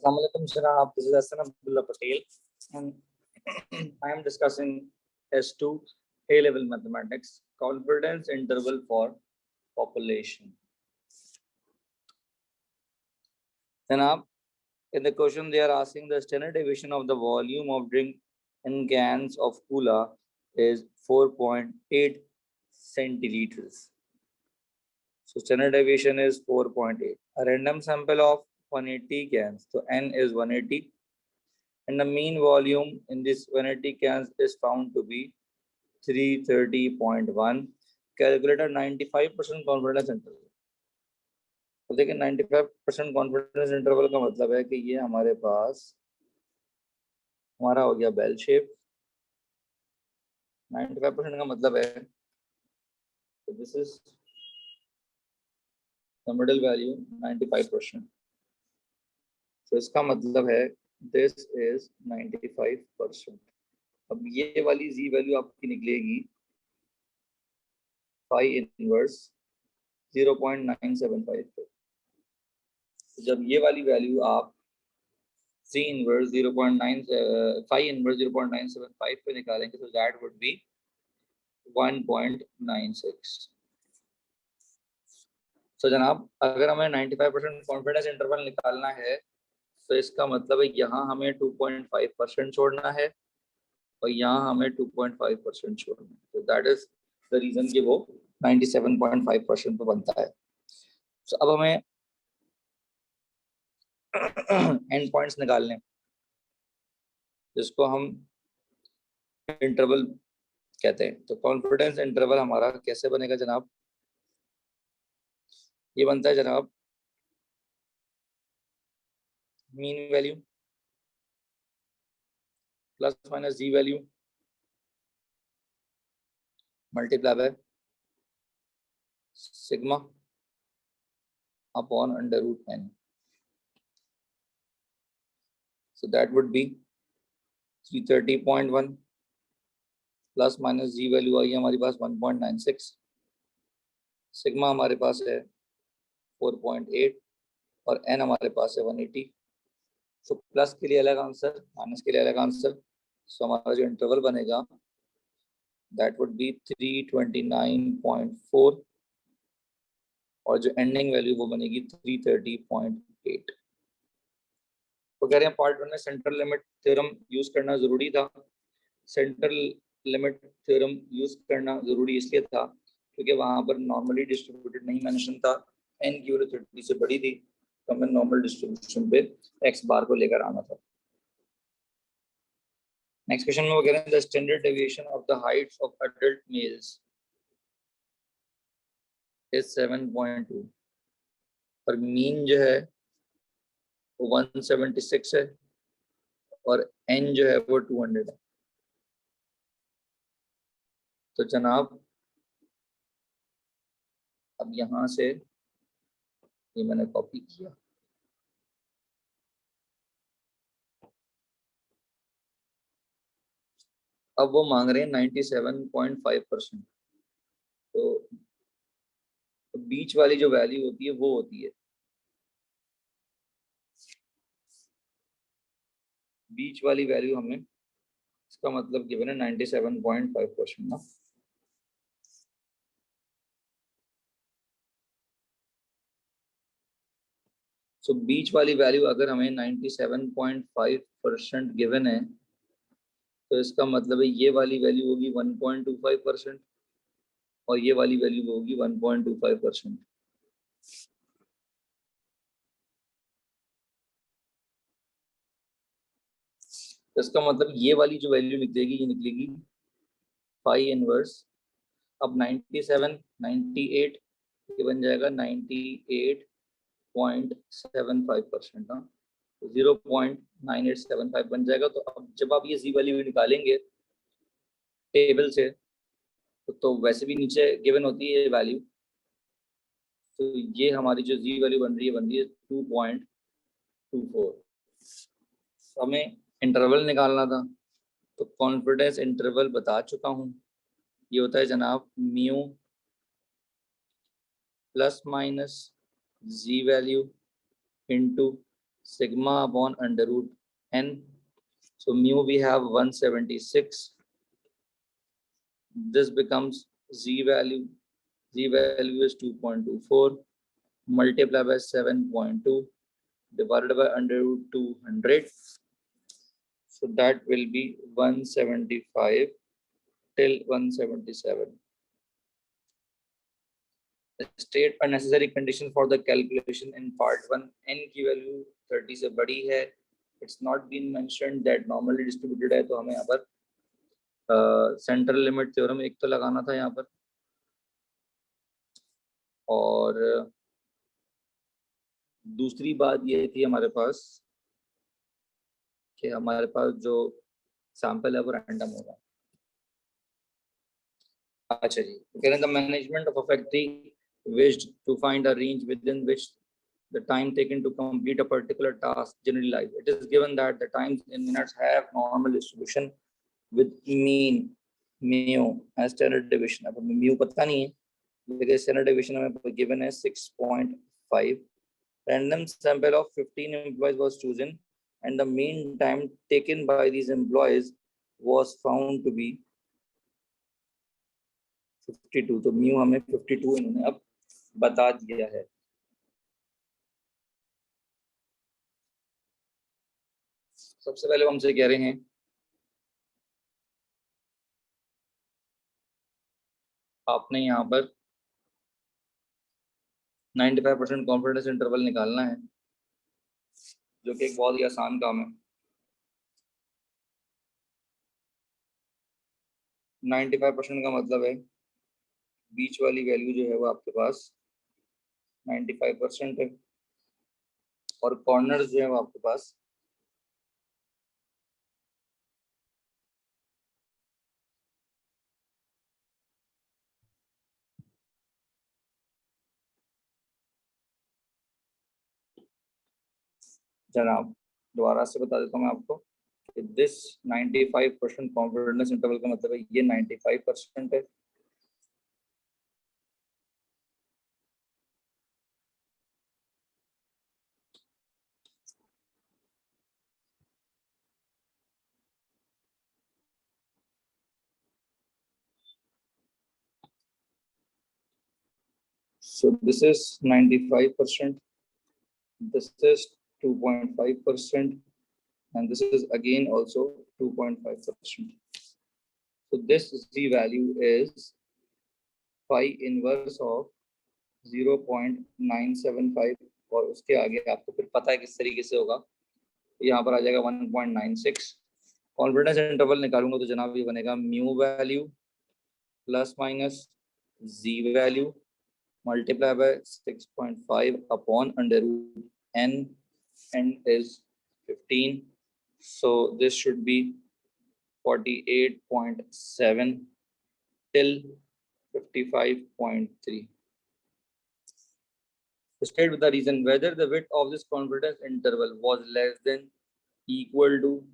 Assalamu alaikum, Janab. This is Ahsan Patel, and I am discussing S2 A-level mathematics, confidence interval for population. Janab, in the question they are asking the standard deviation of the volume of drink in cans of cola is 4.8 centiliters. So standard deviation is 4.8. A random sample of 180 cans. So N is 180. And the mean volume in this 180 cans is found to be 330.1. Calculator 95% confidence interval. तो देखिए 95% confidence interval का मतलब है कि ये हमारे पास हमारा हो गया बेल शेप. 95% का मतलब है तो this is the middle value 95%. तो इसका मतलब है दिस इज 95%. अब ये वाली जी वैल्यू आपकी निकलेगी फाई इनवर्स 0.975 पे. जब ये वाली वैल्यू आप सी इनवर्स 5 इनवर्स 0.975 पे निकालेंगे तो दैट वुड बी 1.96. तो जनाब अगर हमें 95% कॉन्फिडेंस इंटरवल निकालना है तो इसका मतलब है यहाँ हमें 2.5% छोड़ना है और यहाँ हमें 2.5% छोड़ना है. तो दैट इज द रीजन कि वो 97.5% पे बनता है. तो अब हमें एंड पॉइंट्स निकालने जिसको हम इंटरवल कहते हैं. तो कॉन्फिडेंस इंटरवल हमारा कैसे बनेगा जनाब? ये बनता है जनाब mean value plus minus z value multiply by sigma upon under root n. So that would be 330.1 plus minus z value आई हमारे पास 1.96. सिग्मा हमारे पास है 4.8 और एन हमारे पास है 180. तो प्लस के लिए अलग आंसर, माइनस के लिए अलग आंसर. सो हमारा जो इंटरवल बनेगा दैट वुड बी 329.4 और जो एंडिंग वैल्यू वो बनेगी 330.8. तो कह रहे हैं पार्ट 1 में सेंट्रल लिमिट थ्योरम यूज करना जरूरी था. सेंट्रल लिमिट थ्योरम यूज करना जरूरी इसलिए था क्योंकि वहां पर नॉर्मली डिस्ट्रीब्यूटेड नहीं मेंशन था. एन की वैल्यू 30 से बड़ी थी तो हमें नॉर्मल डिस्ट्रीब्यूशन पे एक्स बार को लेकर आना था. नेक्स्ट क्वेश्चन में वो कह रहे हैं the standard deviation of the heights of adult males is 7.2 और मीन जो है वो 176 है और एन जो है वो 200 है. तो जनाब अब यहां से ये मैंने कॉपी किया. अब वो मांग रहे हैं 97.5%. तो बीच वाली जो वैल्यू होती है वो होती है बीच वाली वैल्यू हमें इसका मतलब गिवन है 97.5% ना. सो बीच वाली वैल्यू अगर हमें 97.5% गिवन है तो इसका मतलब है ये वाली वैल्यू होगी 1.25% और ये वाली वैल्यू होगी 1.25%. तो इसका मतलब ये वाली जो वैल्यू निकलेगी ये निकलेगी फाई इनवर्स. अब 97 98 ये बन जाएगा 98.75% ना. 0.9875 बन जाएगा. तो अब जब आप ये जी वैल्यू निकालेंगे टेबल से तो वैसे भी नीचे गिवन होती है ये वैल्यू. तो ये हमारी जो जी वैल्यू बन रही है 2.24. हमें इंटरवल निकालना था तो कॉन्फिडेंस इंटरवल बता चुका हूँ. ये होता है जनाब mu plus minus z value into sigma upon under root n. So mu we have 176. This becomes z value. Z value is 2.24 multiplied by 7.2 divided by under root 200. So that will be 175 till 177. State a necessary condition for the calculation in part 1. n की value 30 से बड़ी है. It's not been mentioned that normally distributed है, तो हमें यहाँ पर central limit theorem एक तो लगाना था यहाँ पर, और दूसरी बात ये थी हमारे पास कि हमारे पास जो सैंपल है वो रैंडम होगा. अच्छा जी, कह रहे हैं the management of a factory wished to find a range within which the time taken to complete a particular task generally lies. It is given that the times in minutes have normal distribution with mean mu as standard deviation. अब mu पता नहीं है, लेकिन standard deviation हमें given है 6.5. Random sample of 15 employees was chosen and the mean time taken by these employees was found to be 52. तो mu हमें 52 इन्होंने अब बता दिया है. सबसे पहले हमसे कह रहे हैं आपने यहाँ पर 95% कॉन्फिडेंस इंटरवल निकालना है, जो कि एक बहुत ही आसान काम है. 95% का मतलब है बीच वाली वैल्यू जो है वो आपके पास 95% है और कॉर्नर्स जो है वो आपके पास जनाब दोबारा से बता देता हूँ मैं आपको कि दिस 95% कॉन्फिडेंस इंटरवल का मतलब है ये 95% है. So this is 95%, this is 2.5%, and this is again also 2.5%. So this z value is phi inverse of 0.975 और उसके आगे आपको फिर पता है किस तरीके से होगा. यहाँ पर आ जाएगा 1.96. कॉन्फिडेंस इंटरवल निकालूंगा तो जनाब ये बनेगा mu value plus minus z value multiply by 6.5 upon under root n. N is 15, so this should be 48.7 till 55.3. State with the reason whether the width of this confidence interval was less than, equal to,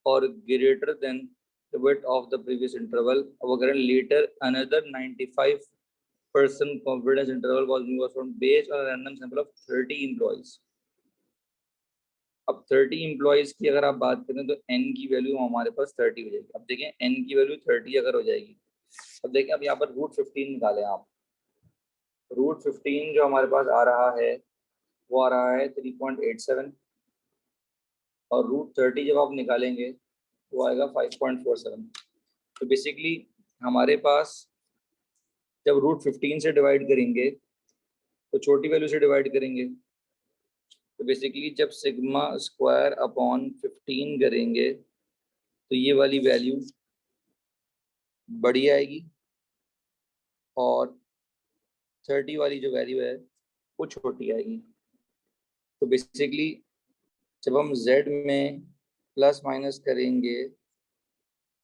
or greater than the width of the previous interval. अब अगर later another 95% confidence interval was found based on a random sample of 30 employees. अब 30 employees की अगर आप बात करें तो n की वैल्यू हमारे पास 30 हो जाएगी. अब देखें n की वैल्यू 30 अगर हो जाएगी, अब देखें अब यहाँ पर रूट 15 निकालें आप. रूट 15 जो हमारे पास आ रहा है वो आ रहा है 3.87 और रूट 30 जब आप निकालेंगे वो आएगा 5.47. तो बेसिकली हमारे पास जब रूट 15 से डिवाइड करेंगे तो छोटी वैल्यू से डिवाइड करेंगे, तो बेसिकली जब सिग्मा स्क्वायर अपॉन 15 करेंगे तो ये वाली वैल्यू बड़ी आएगी और 30 वाली जो वैल्यू है वो छोटी आएगी. तो बेसिकली जब हम z में प्लस माइनस करेंगे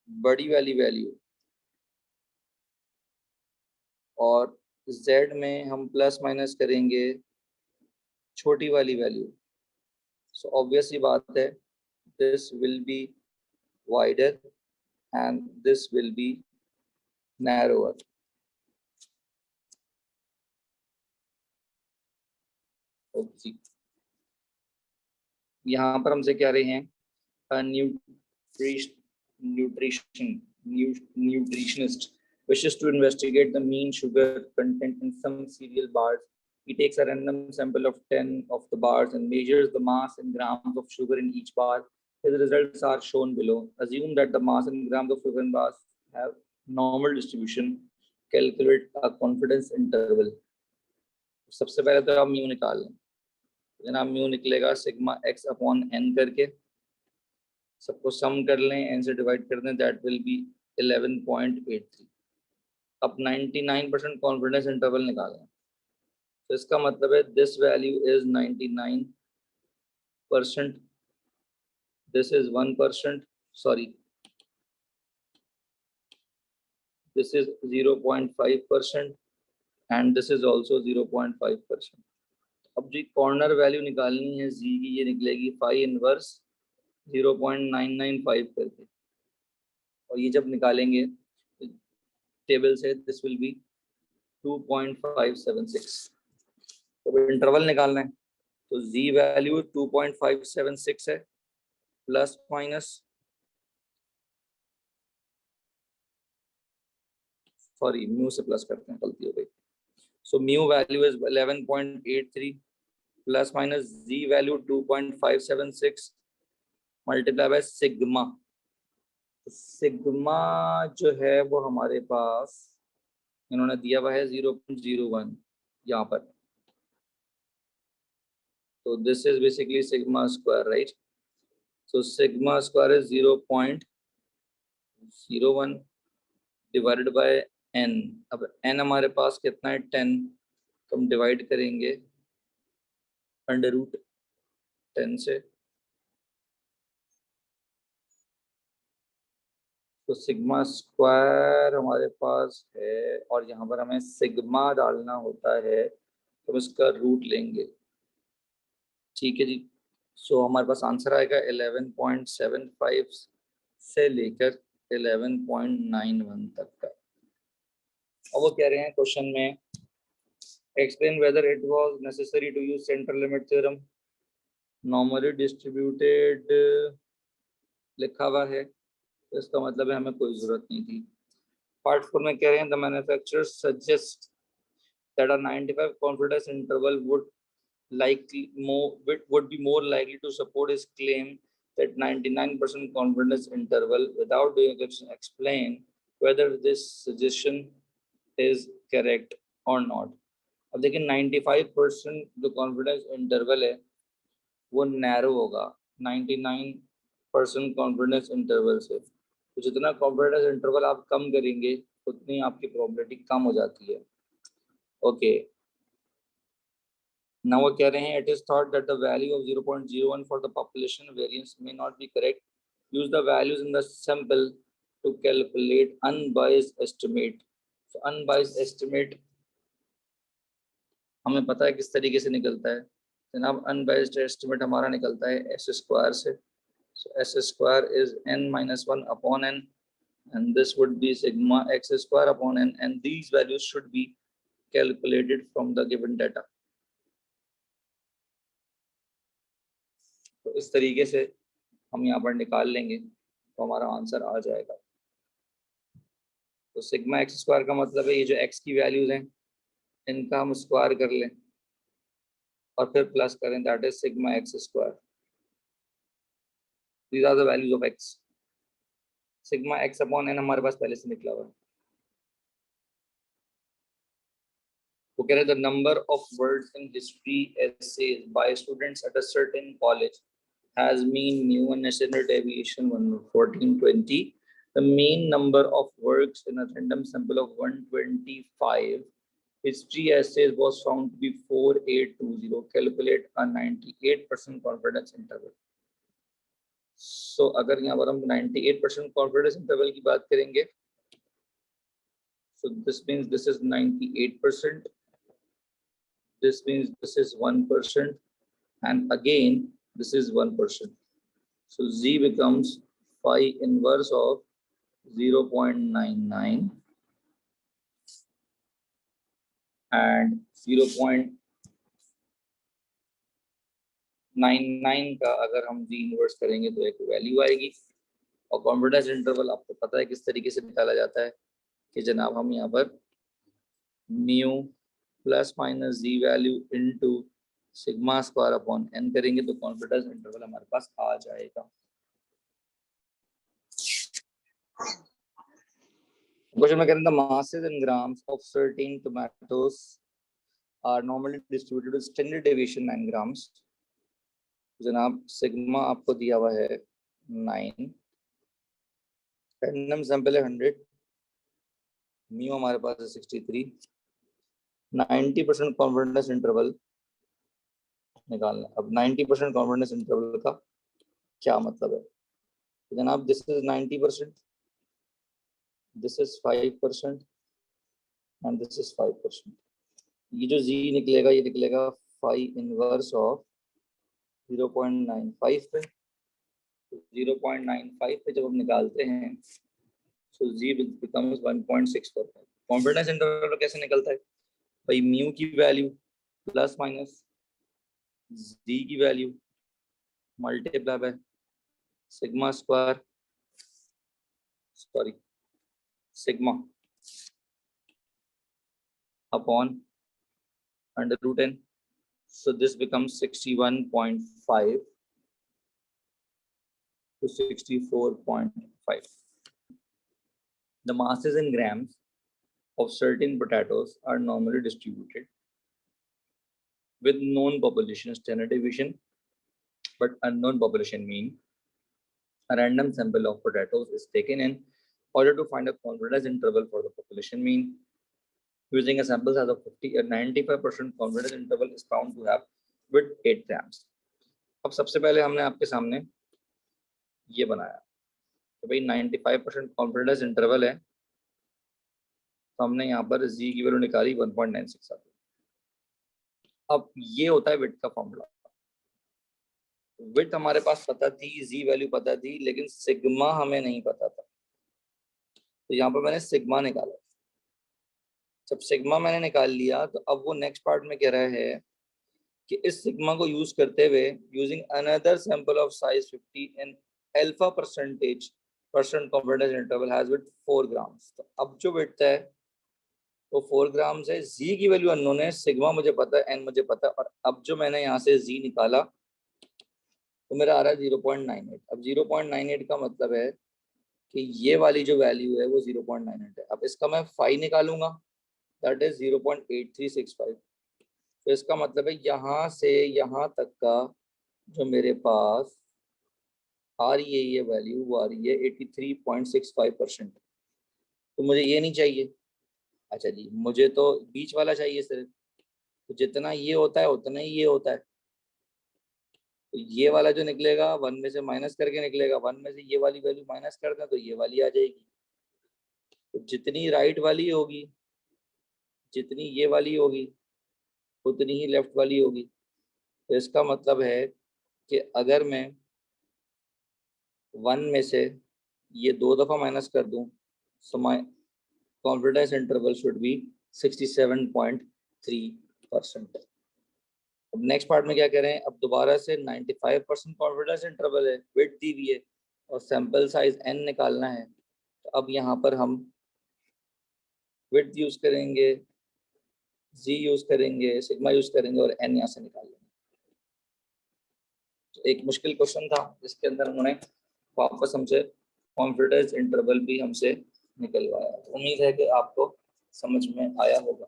बड़ी वाली वैल्यू और z में हम प्लस माइनस करेंगे छोटी वाली वैल्यू, सो ऑब्वियसली बात है this will be wider and this will be narrower. Okay, यहाँ पर हमसे क्या रहे हैं, nutrition nutritionist wishes to investigate the mean sugar content in some cereal bars. He takes a random sample of 10 of the bars and measures the mass in grams of sugar in each bar. His results are shown below. Assume that the mass in grams of sugar in bars have normal distribution. Calculate a confidence interval. सबसे पहले तो आप mu निकाल लें, जनाब mu निकलेगा sigma x upon N करके, सबको सम कर लें, एन से डिवाइड कर दें, दैट विल बी 11.83। अब 99% कॉन्फिडेंस इंटरवल निकालें, तो इसका मतलब है this value is 99%, this is 1%, sorry this is 0.5% and this is also 0.5%। अब जी कॉर्नर वैल्यू निकालनी है जी की, ये निकलेगी 5 इनवर्स 0.995 करके, और ये जब निकालेंगे टेबल से दिस विल बी 2.576। तो इंटरवल निकालना है, तो z वैल्यू 2.576 है, प्लस माइनस, सॉरी म्यू से प्लस करते हैं, गलती हो गई। So mu value is 11.83 plus minus z value 2.576 multiply by sigma. Sigma जो है वो हमारे पास इन्होंने दिया हुआ है 0.01 यहाँ पर, तो this is basically sigma square, right. So sigma square is 0.01 divided by n। अब n हमारे पास कितना है 10, तो हम डिवाइड करेंगे अंडर रूट 10 से, तो सिग्मा स्क्वायर हमारे पास है और यहाँ पर हमें सिग्मा डालना होता है, तो हम इसका रूट लेंगे, ठीक है जी। सो हमारे पास आंसर आएगा 11.75 से लेकर 11.91 तक का। और वो कह रहे हैं क्वेश्चन में explain whether it was necessary to use central limit theorem. Normally distributed लिखा हुआ है, तो इसका मतलब है हमें कोई जरूरत नहीं थी। पार्ट 4 में कह रहे हैं the manufacturer suggest that a 95 confidence interval would be more likely to support his claim that 99% confidence interval. Without doing explain whether this suggestion is correct or not। अब देखिए 95% जो कॉन्फिडेंस इंटरवल है वो narrow होगा 99% confidence interval से, तो जितना confidence interval आप कम करेंगे उतनी आपकी प्रोबेबिलिटी कम हो जाती है। ओके, now वो कह रहे हैं it is thought that the value of 0.01 for the population variance may not be correct। Use the values in the sample to calculate unbiased estimate। so unbiased estimate हमें पता है किस तरीके से निकलता है जनाब। अनबाइज्ड एस्टिमेट हमारा निकलता है एस स्क्वायर से, so s square is n minus 1 upon n and this would be sigma x square upon n and these values should be calculated from the given data। तो इस तरीके से हम यहाँ पर निकाल लेंगे तो हमारा आंसर आ जाएगा। तो सिग्मा एक्स स्क्वायर का मतलब है ये जो एक्स की वैल्यूज हैं इनका हम स्क्वायर कर लें और फिर प्लस करें, that is sigma x square. These are the values of x. Sigma x upon n हमारे पास पहले से निकला हुआ है। वो कह रहे the number of words in history essays by students at a certain college has mean mu and standard deviation 1420। The mean number of works in a random sample of 125 history essays was found to be 4820। Calculate a 98% confidence interval। So अगर यहाँ पर हम 98% confidence interval की बात करेंगे, so this means this is 98%, this means this is 1%, and again this is 1%। So z becomes phi inverse of 0.99 and 99 का अगर हम जी इनवर्स करेंगे तो एक वैल्यू आएगी। और कॉन्फिडेंस इंटरवल आपको पता है किस तरीके से निकाला जाता है कि जनाब हम यहाँ पर mu plus minus z value into sigma square upon n करेंगे तो कॉन्फिडेंस इंटरवल हमारे पास आ जाएगा। क्वेश्चन में कह रहे हैं masses in grams of certain tomatoes are normally distributed with standard deviation 9 grams। जनाब सिग्मा आपको दिया हुआ है 9, रैंडम सैंपल है 100, म्यू हमारे पास है 63, 90% कॉन्फिडेंस इंटरवल निकालना। अब 90% कॉन्फिडेंस इंटरवल का क्या मतलब है? तो जनाब this is 90%, this is 5% and this is 5%। ये जो जी निकलेगा ये निकलेगा 5 इनवर्स ऑफ 0.95 पे। 0.95 पे जब हम निकालते हैं तो जी बिकम्स 1.64। कॉन्फिडेंस इंटरवल कैसे निकलता है भाई? म्यू की वैल्यू प्लस माइनस जी की value multiply by sigma square, sorry sigma upon under root n. So this becomes 61.5 to 64.5. The masses in grams of certain potatoes are normally distributed with known population standard deviation but unknown population mean. A random sample of potatoes is taken in order to find a confidence interval for the population mean. Using a sample size of 50, a 95% confidence interval is found to have with 8 grams. अब सबसे पहले हमने आपके सामने ये बनाया तो भाई 95% कॉन्फिडेंस इंटरवल है, तो हमने यहाँ पर जी की वैल्यू निकाली 1.96। अब ये होता है विड्थ का फॉर्मूला। विड्थ हमारे पास पता थी, जी वैल्यू पता थी, लेकिन सिग्मा हमें नहीं पता था, तो यहाँ पर मैंने सिग्मा निकाला। जब सिग्मा मैंने निकाल लिया तो अब वो नेक्स्ट पार्ट में कह रहा है कि इस सिग्मा को यूज करते हुए using another sample of size 50 in alpha percent confidence interval has width 4 grams. तो अब जो विड्थ है वो 4 ग्राम्स है, जी की वैल्यू अननोन है, सिग्मा मुझे पता है, एन मुझे पता है, और अब जो मैंने यहाँ से जी निकाला तो मेरा आ रहा है 0.98। अब 0.98 का मतलब है कि ये वाली जो वैल्यू है वो 0.98 है। अब इसका मैं फाई निकालूंगा, दैट इज 0.8365। तो इसका मतलब है यहाँ से यहाँ तक का जो मेरे पास आ रही है ये वैल्यू, वो आ रही है 83.65%। तो मुझे ये नहीं चाहिए। अच्छा जी, मुझे तो बीच वाला चाहिए सिर्फ, तो जितना ये होता है उतना ही ये होता है। तो ये वाला जो निकलेगा 1 में से माइनस करके निकलेगा, 1 में से ये वाली वैल्यू माइनस कर दें तो ये वाली आ जाएगी। तो जितनी राइट वाली होगी, जितनी ये वाली होगी, उतनी ही लेफ्ट वाली होगी। तो इसका मतलब है कि अगर मैं 1 में से ये 2 दफ़ा माइनस कर दूं so my confidence interval should be 67.3%। अब नेक्स्ट पार्ट में क्या कह रहे हैं? अब दोबारा से 95% कॉन्फिडेंस इंटरवल है, विड्थ दी हुई है और सैंपल साइज n निकालना है। तो अब यहाँ पर हम विड्थ यूज करेंगे, जी यूज करेंगे, सिग्मा यूज करेंगे और n यहाँ से निकाल लेंगे। तो एक मुश्किल क्वेश्चन था जिसके अंदर उन्होंने वापस हमसे कॉन्फिडेंस इंटरवल भी हमसे निकलवाया। उम्मीद है कि आपको समझ में आया होगा।